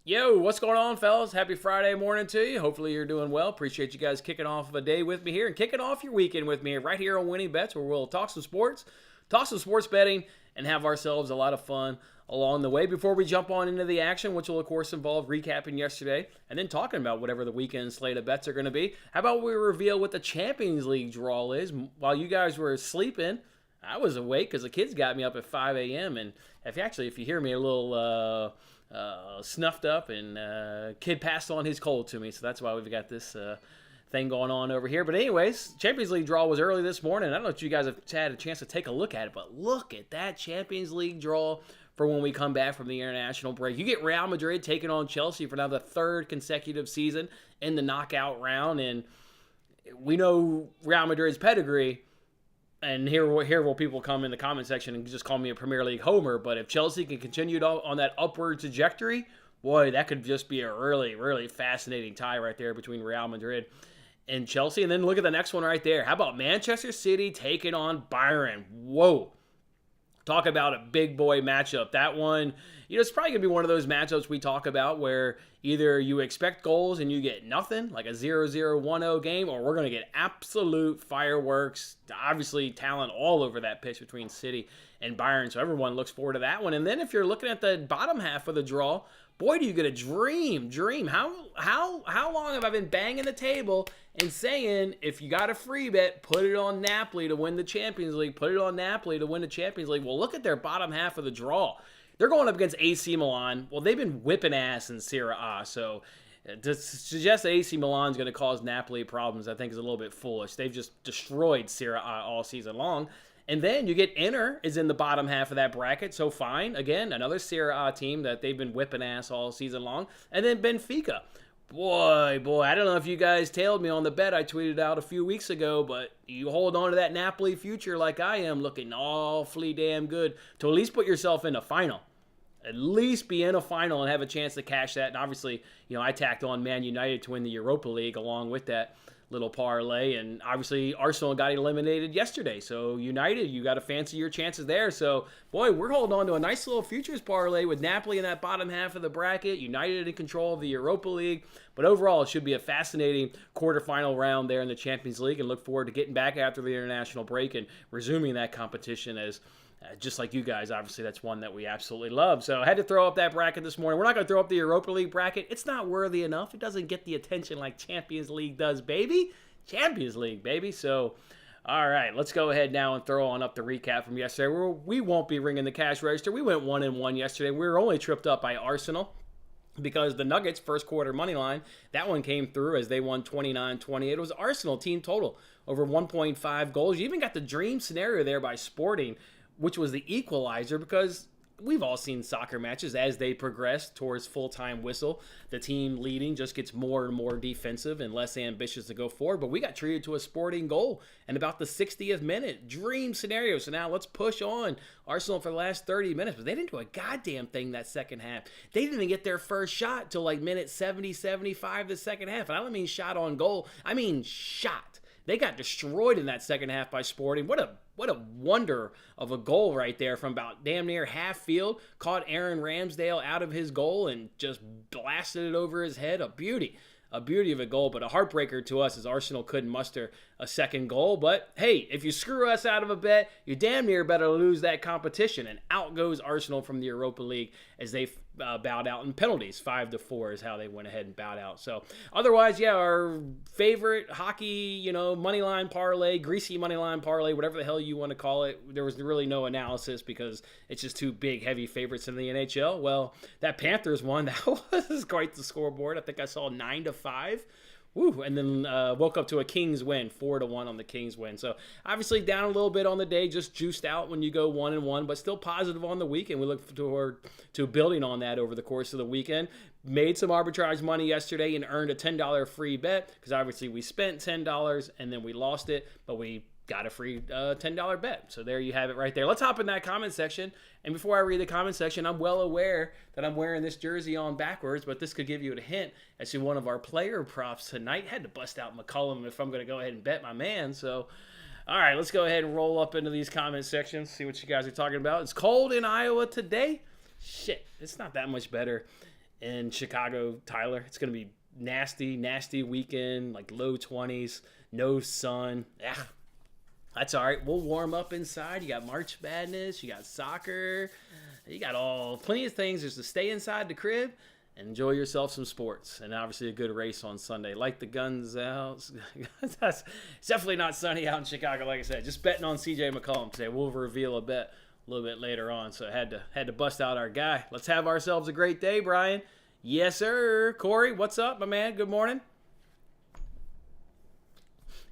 Yo, what's going on, fellas? Happy Friday morning to you. Hopefully you're doing well. Appreciate you guys kicking off a day with me here and kicking off your weekend with me right here on Winning Bets, where we'll talk some sports betting, and have ourselves a lot of fun along the way. Before we jump on into the action, which will of course involve recapping yesterday and then talking about whatever the weekend slate of bets are going to be, how about we reveal what the Champions League draw is? While you guys were sleeping, I was awake because the kids got me up at 5 a.m. And if you hear me a little snuffed up, and kid passed on his cold to me, so that's why we've got this thing going on over here. But anyways, Champions League draw was early this morning. I don't know if you guys have had a chance to take a look at it, but look at that Champions League draw for when we come back from the international break. You get Real Madrid taking on Chelsea for now the third consecutive season in the knockout round, and we know Real Madrid's pedigree. And here will people come in the comment section and just call me a Premier League homer. But if Chelsea can continue on that upward trajectory, boy, that could just be a really, really fascinating tie right there between Real Madrid and Chelsea. And then look at the next one right there. How about Manchester City taking on Bayern? Whoa. Talk about a big boy matchup. That one, it's probably going to be one of those matchups we talk about where either you expect goals and you get nothing, like a 0-0, 1-0 game, or we're going to get absolute fireworks. Obviously, talent all over that pitch between City and Bayern, so everyone looks forward to that one. And then if you're looking at the bottom half of the draw, boy, do you get a dream. How long have I been banging the table and saying, if you got a free bet, put it on Napoli to win the Champions League. Put it on Napoli to win the Champions League. Well, look at their bottom half of the draw. They're going up against AC Milan. Well, they've been whipping ass in Serie A, so to suggest that AC Milan is going to cause Napoli problems, I think is a little bit foolish. They've just destroyed Serie A all season long. And then you get Inter is in the bottom half of that bracket, so fine. Again, another Serie A team that they've been whipping ass all season long. And then Benfica. Boy, I don't know if you guys tailed me on the bet I tweeted out a few weeks ago, but you hold on to that Napoli future like I am, looking awfully damn good to at least put yourself in a final. At least be in a final and have a chance to cash that. And obviously, I tacked on Man United to win the Europa League along with that little parlay, and obviously Arsenal got eliminated yesterday, so United, you got to fancy your chances there. So boy, we're holding on to a nice little futures parlay with Napoli in that bottom half of the bracket, United in control of the Europa League. But overall, it should be a fascinating quarterfinal round there in the Champions League, and look forward to getting back after the international break and resuming that competition as just like you guys. Obviously, that's one that we absolutely love. So I had to throw up that bracket this morning. We're not going to throw up the Europa League bracket. It's not worthy enough. It doesn't get the attention like Champions League does, baby. Champions League, baby. So, all right, let's go ahead now and throw on up the recap from yesterday. We won't be ringing the cash register. We went 1-1 yesterday. We were only tripped up by Arsenal because the Nuggets first quarter money line, that one came through as they won 29-28. It was Arsenal team total over 1.5 goals. You even got the dream scenario there by Sporting, which was the equalizer, because we've all seen soccer matches as they progress towards full-time whistle. The team leading just gets more and more defensive and less ambitious to go forward. But we got treated to a Sporting goal in about the 60th minute. Dream scenario. So now let's push on Arsenal for the last 30 minutes. But they didn't do a goddamn thing that second half. They didn't even get their first shot till like minute 70, 75 the second half. And I don't mean shot on goal. I mean shot. They got destroyed in that second half by Sporting. What a wonder of a goal right there from about damn near half field. Caught Aaron Ramsdale out of his goal and just blasted it over his head. A beauty of a goal, but a heartbreaker to us as Arsenal couldn't muster a second goal. But hey, if you screw us out of a bet, you damn near better lose that competition. And out goes Arsenal from the Europa League as they bowed out in penalties. 5-4 is how they went ahead and bowed out. So otherwise, yeah, our favorite hockey, money line parlay, greasy money line parlay, whatever the hell you want to call it, there was really no analysis because it's just two big, heavy favorites in the NHL. Well, that Panthers one, that was quite the scoreboard. I think I saw 9-5. Woo, and then woke up to a Kings win, 4-1 on the Kings win. So obviously down a little bit on the day, just juiced out when you go 1-1, but still positive on the weekend. We look forward to building on that over the course of the weekend. Made some arbitrage money yesterday and earned a $10 free bet because obviously we spent $10 and then we lost it, but we got a free $10 bet. So there you have it right there. Let's hop in that comment section. And before I read the comment section, I'm well aware that I'm wearing this jersey on backwards, but this could give you a hint as to one of our player props tonight. Had to bust out McCullum if I'm going to go ahead and bet my man. So, all right, let's go ahead and roll up into these comment sections, see what you guys are talking about. It's cold in Iowa today. Shit, it's not that much better in Chicago, Tyler. It's going to be nasty weekend, like low 20s, no sun. That's all right. We'll warm up inside. You got March Madness, you got soccer, you got plenty of things just to stay inside the crib and enjoy yourself some sports. And obviously a good race on Sunday. Like the guns out. It's definitely not sunny out in Chicago, like I said. Just betting on CJ McCollum today. We'll reveal a bet a little bit later on. So I had to bust out our guy. Let's have ourselves a great day, Brian. Yes, sir. Corey, what's up, my man? Good morning.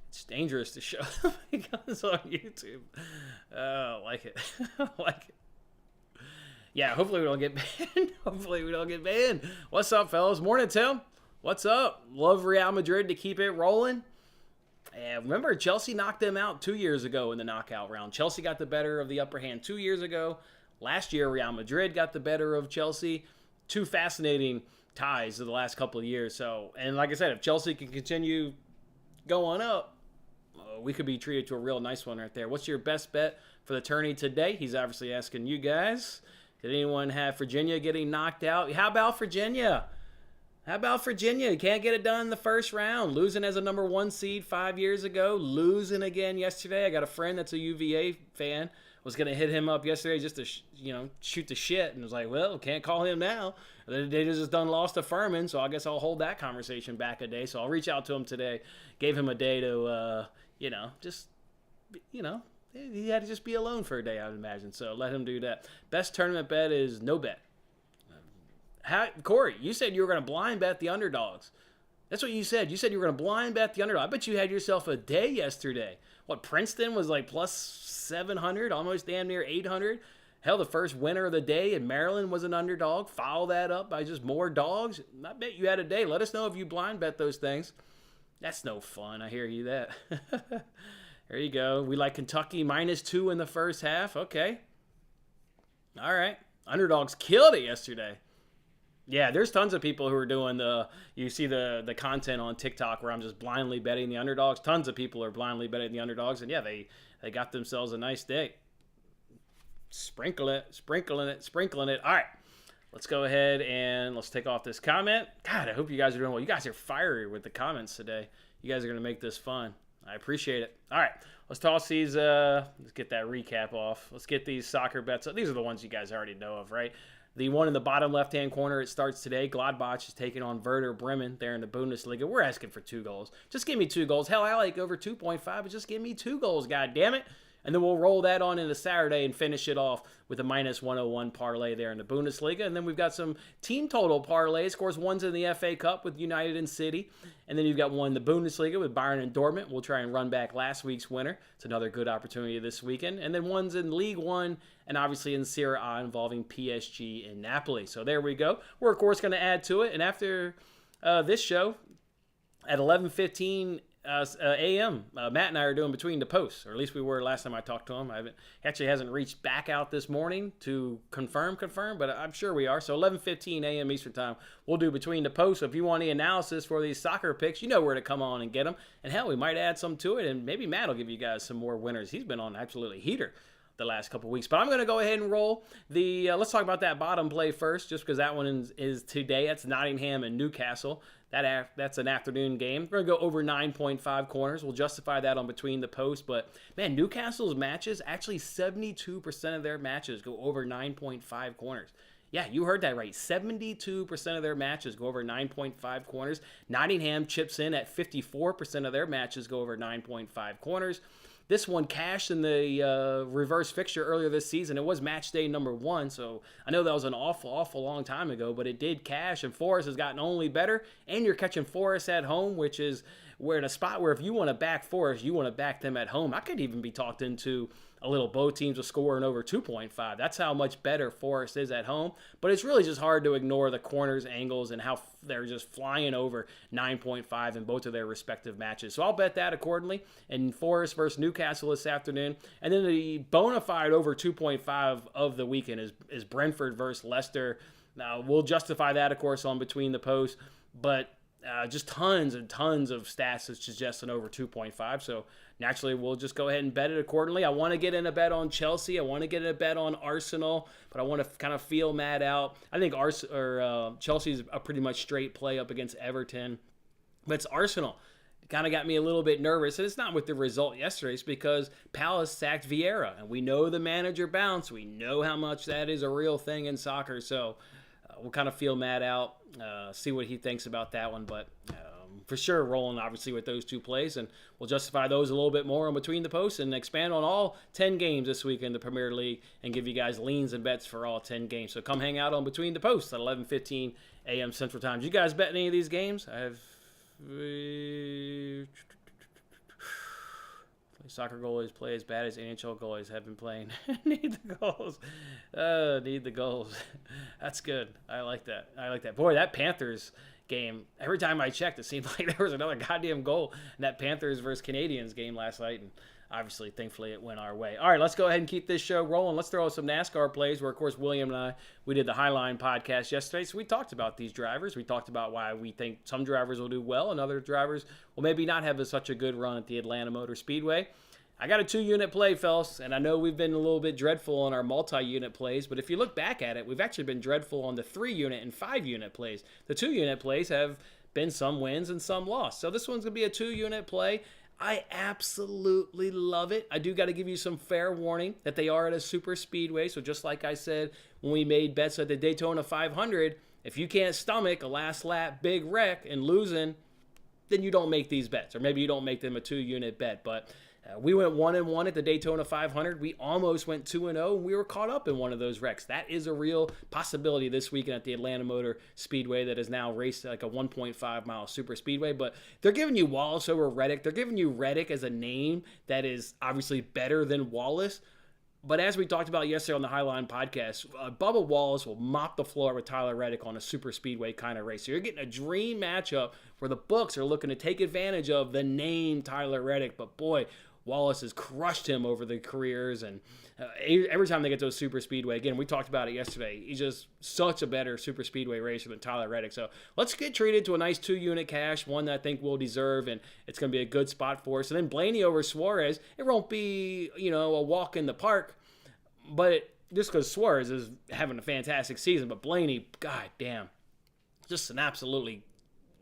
It's dangerous to show guns on YouTube. I like it. I like it. Yeah, hopefully we don't get banned. What's up, fellas? Morning, Tim. What's up? Love Real Madrid to keep it rolling. And remember, Chelsea knocked them out 2 years ago in the knockout round. Chelsea got the better of the upper hand 2 years ago. Last year, Real Madrid got the better of Chelsea. Two fascinating ties of the last couple of years. So, and like I said, if Chelsea can continue going up, we could be treated to a real nice one right there. What's your best bet for the tourney today? He's obviously asking you guys. Did anyone have Virginia getting knocked out? How about Virginia? You can't get it done in the first round. Losing as a number 1 seed 5 years ago. Losing again yesterday. I got a friend that's a UVA fan. Was going to hit him up yesterday just to, shoot the shit. And was like, well, can't call him now. They just done lost to Furman, so I guess I'll hold that conversation back a day. So I'll reach out to him today. Gave him a day to, he had to just be alone for a day, I would imagine. So let him do that. Best tournament bet is no bet. Corey, you said you were going to blind bet the underdogs. That's what you said. You said you were going to blind bet the underdog. I bet you had yourself a day yesterday. What, Princeton was like plus 700, almost damn near 800. Hell, the first winner of the day in Maryland was an underdog. Follow that up by just more dogs. I bet you had a day. Let us know if you blind bet those things. That's no fun. I hear you that. There you go. We like Kentucky -2 in the first half. Okay. All right. Underdogs killed it yesterday. Yeah, there's tons of people who are doing you see the content on TikTok where I'm just blindly betting the underdogs. Tons of people are blindly betting the underdogs. And yeah, they got themselves a nice day. Sprinkling it. All right. Let's go ahead and let's take off this comment. God, I hope you guys are doing well. You guys are fiery with the comments today. You guys are going to make this fun. I appreciate it. All right. Let's toss these. Let's get that recap off. Let's get these soccer bets. These are the ones you guys already know of, right? The one in the bottom left-hand corner, it starts today. Gladbach is taking on Werder Bremen there in the Bundesliga. We're asking for 2 goals. Just give me 2 goals. Hell, I like over 2.5, but just give me 2 goals, God damn it. And then we'll roll that on into Saturday and finish it off with a -101 parlay there in the Bundesliga. And then we've got some team total parlays. Of course, one's in the FA Cup with United and City. And then you've got one in the Bundesliga with Bayern and Dortmund. We'll try and run back last week's winner. It's another good opportunity this weekend. And then one's in League One and obviously in Serie A involving PSG and Napoli. So there we go. We're, of course, going to add to it. And after this show at 11:15 a.m. Matt and I are doing Between the Posts, or at least we were last time I talked to him. He actually hasn't reached back out this morning to confirm, but I'm sure we are. So 11:15 a.m. Eastern Time, we'll do Between the Posts. So if you want any analysis for these soccer picks, you know where to come on and get them. And hell, we might add some to it, and maybe Matt will give you guys some more winners. He's been on absolutely heater the last couple weeks. But I'm going to go ahead and roll the let's talk about that bottom play first, just because that one is today. That's Nottingham and Newcastle. That's an afternoon game. We're going to go over 9.5 corners. We'll justify that on Between the Posts. But, man, Newcastle's matches, actually 72% of their matches go over 9.5 corners. Yeah, you heard that right. 72% of their matches go over 9.5 corners. Nottingham chips in at 54% of their matches go over 9.5 corners. This one cashed in the reverse fixture earlier this season. It was match day number 1, so I know that was an awful long time ago, but it did cash, and Forest has gotten only better, and you're catching Forest at home, which is we're in a spot where if you want to back Forest, you want to back them at home. I could even be talked into a little both teams will score in over 2.5. That's how much better Forest is at home. But it's really just hard to ignore the corners, angles, and how they're just flying over 9.5 in both of their respective matches. So I'll bet that accordingly. And Forest versus Newcastle this afternoon. And then the bona fide over 2.5 of the weekend is Brentford versus Leicester. Now, we'll justify that, of course, on Between the Posts. But just tons and tons of stats that suggest an over 2.5. So naturally, we'll just go ahead and bet it accordingly. I want to get in a bet on Chelsea. I want to get in a bet on Arsenal, but I want to kind of feel Matt out. I think Chelsea's a pretty much straight play up against Everton, but it's Arsenal. It kind of got me a little bit nervous, and it's not with the result yesterday. It's because Palace sacked Vieira, and we know the manager bounce. We know how much that is a real thing in soccer, so we'll kind of feel Matt out, see what he thinks about that one. But for sure, rolling obviously with those two plays, and we'll justify those a little bit more on Between the Posts and expand on all 10 games this week in the Premier League and give you guys leans and bets for all 10 games. So come hang out on Between the Posts at 11:15 a.m. Central Time. Did you guys bet any of these games? Soccer goalies play as bad as NHL goalies have been playing. Need the goals. Need the goals. That's good. I like that. Boy, that Panthers game, every time I checked, it seemed like there was another goddamn goal in that Panthers versus Canadians game last night. And obviously, thankfully, it went our way. All right, let's go ahead and keep this show rolling. Let's throw some NASCAR plays where, of course, William and I, we did the Highline podcast yesterday. So we talked about these drivers. We talked about why we think some drivers will do well and other drivers will maybe not have such a good run at the Atlanta Motor Speedway. I got a 2-unit play, fellas, and I know we've been a little bit dreadful on our multi-unit plays, but if you look back at it, we've actually been dreadful on the 3-unit and 5-unit plays. The 2-unit plays have been some wins and some loss. So this one's going to be a 2-unit play. I absolutely love it. I do got to give you some fair warning that they are at a super speedway. So just like I said when we made bets at the Daytona 500, if you can't stomach a last lap big wreck and losing, then you don't make these bets. Or maybe you don't make them a 2-unit bet. But we went 1-1 at the Daytona 500. We almost went 2-0, and we were caught up in one of those wrecks. That is a real possibility this weekend at the Atlanta Motor Speedway that is now raced like a 1.5-mile super speedway. But they're giving you Wallace over Reddick. They're giving you Reddick as a name that is obviously better than Wallace. But as we talked about yesterday on the Highline podcast, Bubba Wallace will mop the floor with Tyler Reddick on a super speedway kind of race. So you're getting a dream matchup where the books are looking to take advantage of the name Tyler Reddick. But boy, Wallace has crushed him over the careers, and every time they get to a super speedway, again, we talked about it yesterday, he's just such a better super speedway racer than Tyler Reddick. So let's get treated to a nice 2-unit cash, one that I think we'll deserve, and it's going to be a good spot for us. And then Blaney over Suarez, it won't be, a walk in the park, but just because Suarez is having a fantastic season, but Blaney, god damn, just an absolutely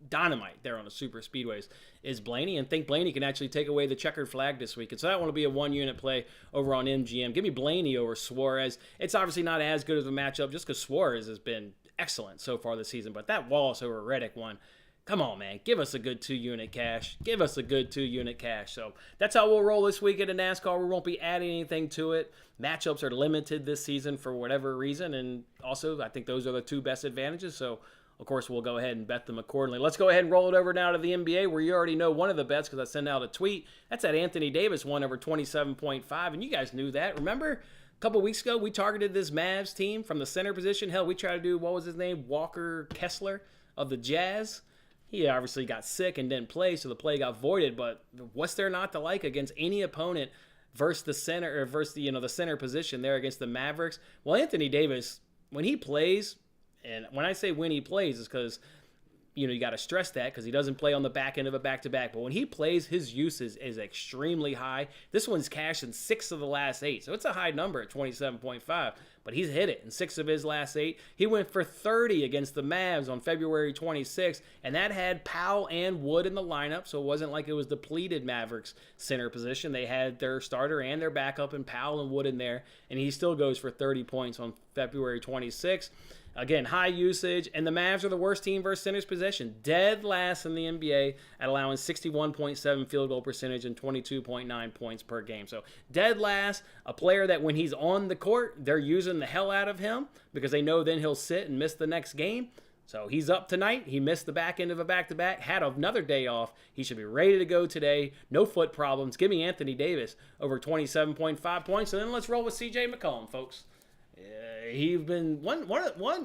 dynamite there on the super speedways is Blaney, and think Blaney can actually take away the checkered flag this week. And so that one will be a 1-unit play over on MGM. Give me Blaney over Suarez. It's obviously not as good of a matchup just because Suarez has been excellent so far this season, but that Wallace over Reddick one, come on, man. Give us a good 2-unit cash. Give us a good 2-unit cash. So that's how we'll roll this weekend in NASCAR. We won't be adding anything to it. Matchups are limited this season for whatever reason, and also I think those are the two best advantages, so of course, we'll go ahead and bet them accordingly. Let's go ahead and roll it over now to the NBA, where you already know one of the bets because I sent out a tweet. That's that Anthony Davis one over 27.5, and you guys knew that. Remember, a couple weeks ago, we targeted this Mavs team from the center position. Hell, we tried to do, what was his name, Walker Kessler of the Jazz. He obviously got sick and didn't play, so the play got voided, but what's there not to like against any opponent versus the center, or versus the center position there against the Mavericks? Well, Anthony Davis, when he plays, and when I say when he plays, it's because, you got to stress that because he doesn't play on the back end of a back-to-back. But when he plays, his usage is extremely high. This one's cashed in 6 of the last 8. So it's a high number at 27.5. But he's hit it in 6 of his last 8. He went for 30 against the Mavs on February 26th. And that had Powell and Wood in the lineup. So it wasn't like it was depleted Mavericks center position. They had their starter and their backup and Powell and Wood in there. And he still goes for 30 points on February 26th. Again, high usage, and the Mavs are the worst team versus centers possession. Dead last in the NBA at allowing 61.7 field goal percentage and 22.9 points per game. So dead last, a player that when he's on the court, they're using the hell out of him because they know then he'll sit and miss the next game. So he's up tonight. He missed the back end of a back-to-back, had another day off. He should be ready to go today. No foot problems. Give me Anthony Davis over 27.5 points, and then let's roll with C.J. McCollum, folks. He's been one.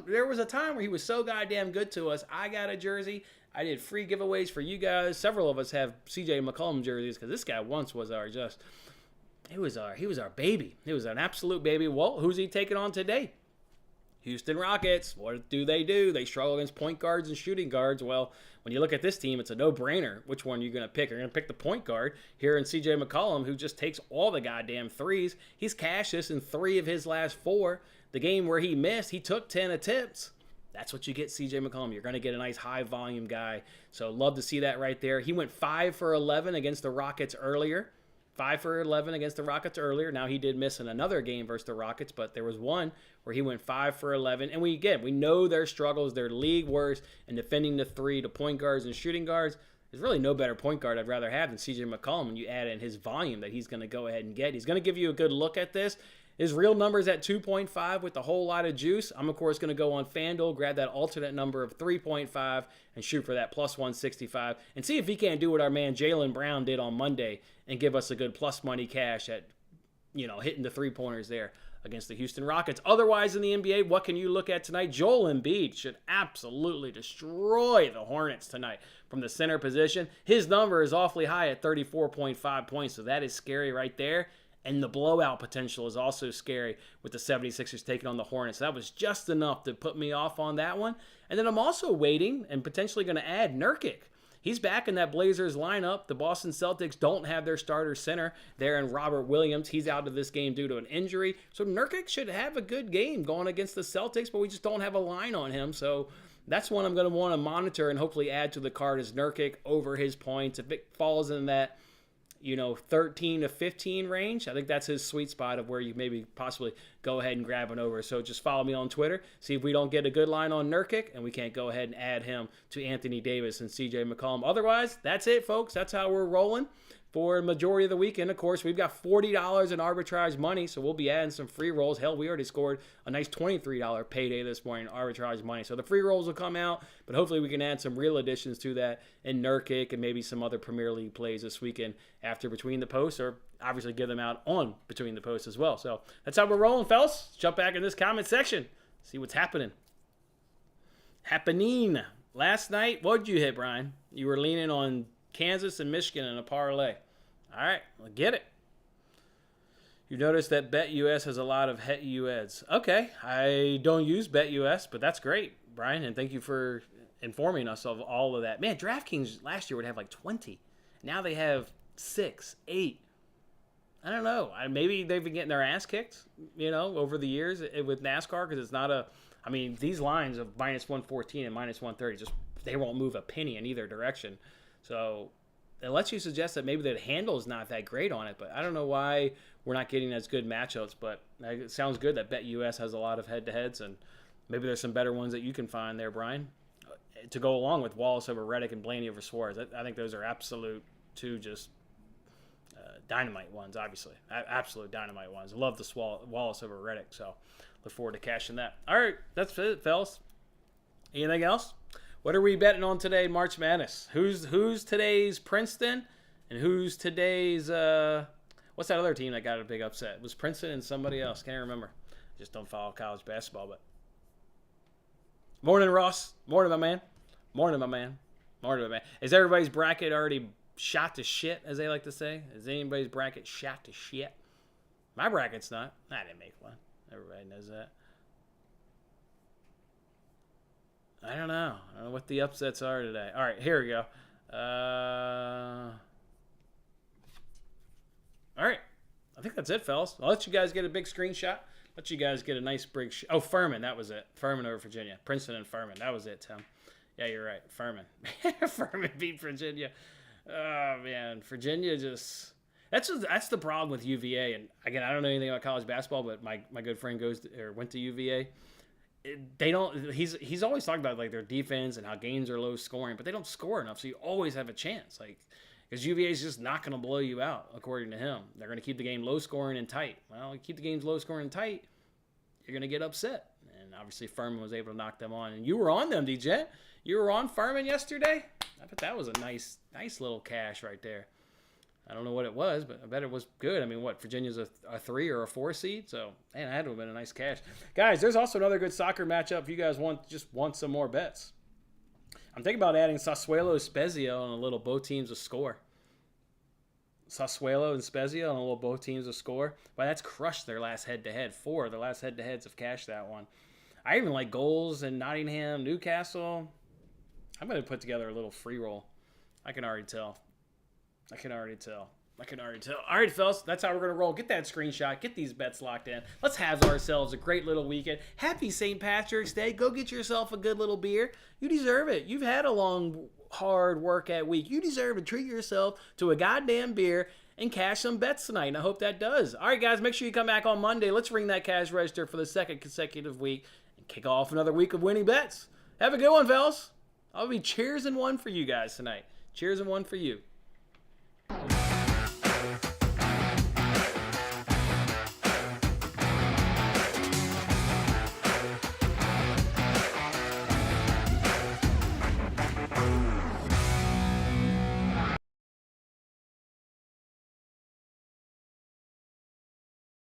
There was a time where he was so goddamn good to us. I got a jersey. I did free giveaways for you guys. Several of us have CJ McCollum jerseys because this guy once was he was our baby. He was an absolute baby. Well, who's he taking on today? Houston Rockets, what do? They struggle against point guards and shooting guards. Well, when you look at this team, it's a no-brainer. Which one are you going to pick? You're going to pick the point guard here in CJ McCollum, who just takes all the goddamn threes. He's cashed this in 3 of his last 4. The game where he missed, he took 10 attempts. That's what you get, CJ McCollum. You're going to get a nice high-volume guy. So love to see that right there. He went 5 for 11 against the Rockets earlier. 5 for 11 against the Rockets earlier. Now he did miss in another game versus the Rockets, but there was one where he went 5 for 11. And we know their struggles. They're league worst in defending the 3 to point guards and shooting guards. There's really no better point guard I'd rather have than CJ McCollum when you add in his volume that he's going to go ahead and get. He's going to give you a good look at this. His real number's at 2.5 with a whole lot of juice. I'm, of course, going to go on FanDuel, grab that alternate number of 3.5, and shoot for that plus 165, and see if he can't do what our man Jaylen Brown did on Monday and give us a good plus money cash at, hitting the three-pointers there against the Houston Rockets. Otherwise, in the NBA, what can you look at tonight? Joel Embiid should absolutely destroy the Hornets tonight from the center position. His number is awfully high at 34.5 points, so that is scary right there. And the blowout potential is also scary with the 76ers taking on the Hornets. That was just enough to put me off on that one. And then I'm also waiting and potentially going to add Nurkic. He's back in that Blazers lineup. The Boston Celtics don't have their starter center there in Robert Williams. He's out of this game due to an injury. So Nurkic should have a good game going against the Celtics, but we just don't have a line on him. So that's one I'm going to want to monitor and hopefully add to the card is Nurkic over his points. If it falls in that 13 to 15 range, I think that's his sweet spot of where you maybe possibly go ahead and grab an over. So just follow me on Twitter, see if we don't get a good line on Nurkic, and we can't go ahead and add him to Anthony Davis and CJ McCollum. Otherwise, that's it, folks. That's how we're rolling for the majority of the weekend. Of course, we've got $40 in arbitrage money, so we'll be adding some free rolls. Hell, we already scored a nice $23 payday this morning in arbitrage money. So the free rolls will come out, but hopefully we can add some real additions to that in Nurkic and maybe some other Premier League plays this weekend after Between the Posts, or obviously give them out on Between the Posts as well. So that's how we're rolling, fellas. Jump back in this comment section, see what's happening. Last night, what did you hit, Brian? You were leaning on Kansas and Michigan in a parlay. All right, well, get it. You notice that BetUS has a lot of HETUEDs. Okay, I don't use BetUS, but that's great, Brian, and thank you for informing us of all of that. Man, DraftKings last year would have like 20. Now they have 6, 8. I don't know. Maybe they've been getting their ass kicked, over the years with NASCAR because it's not a – these lines of minus 114 and minus 130, they won't move a penny in either direction. So – it lets you suggest that maybe the handle is not that great on it, but I don't know why we're not getting as good matchups. But it sounds good that BetUS has a lot of head-to-heads, and maybe there's some better ones that you can find there, Brian, to go along with Wallace over Reddick and Blaney over Suarez. I think those are absolute two just dynamite ones, obviously. Absolute dynamite ones. I love the Wallace over Reddick, so look forward to cashing that. All right, that's it, fellas. Anything else? What are we betting on today, March Madness? Who's today's Princeton, and who's today's what's that other team that got a big upset? It was Princeton and somebody else. Can't remember. Just don't follow college basketball. But morning, Ross. Morning, my man. Morning, my man. Morning, my man. Is everybody's bracket already shot to shit, as they like to say? Is anybody's bracket shot to shit? My bracket's not. I didn't make one. Everybody knows that. I don't know what the upsets are today. All right, here we go. All right. I think that's it, fellas. I'll let you guys get a big screenshot. Let you guys get a nice big oh, Furman, that was it. Furman over Virginia. Princeton and Furman. That was it, Tim. Yeah, you're right. Furman. Furman beat Virginia. Oh, man. Virginia just... That's the problem with UVA. And, again, I don't know anything about college basketball, but my good friend went to UVA. They don't. He's always talking about like their defense and how games are low scoring, but they don't score enough, so you always have a chance. Like, because UVA is just not going to blow you out, according to him. They're going to keep the game low scoring and tight. Well, you keep the games low scoring and tight, you're going to get upset. And obviously, Furman was able to knock them on. And you were on them, DJ. You were on Furman yesterday. I bet that was a nice little cash right there. I don't know what it was, but I bet it was good. I mean, Virginia's a 3 or a 4 seed? So, man, that had to have been a nice cash. Guys, there's also another good soccer matchup if you guys want some more bets. I'm thinking about adding Sassuolo Spezia on a little both teams to score. Sassuolo and Spezia on a little both teams to score. But that's crushed their last head-to-head. 4 of their last head-to-heads have cashed that one. I even like goals in Nottingham, Newcastle. I'm going to put together a little free roll. I can already tell. All right, fellas, that's how we're going to roll. Get that screenshot. Get these bets locked in. Let's have ourselves a great little weekend. Happy St. Patrick's Day. Go get yourself a good little beer. You deserve it. You've had a long, hard workout week. You deserve to treat yourself to a goddamn beer and cash some bets tonight, and I hope that does. All right, guys, make sure you come back on Monday. Let's ring that cash register for the second consecutive week and kick off another week of winning bets. Have a good one, fellas. I'll be cheers and one for you guys tonight. Cheers and one for you.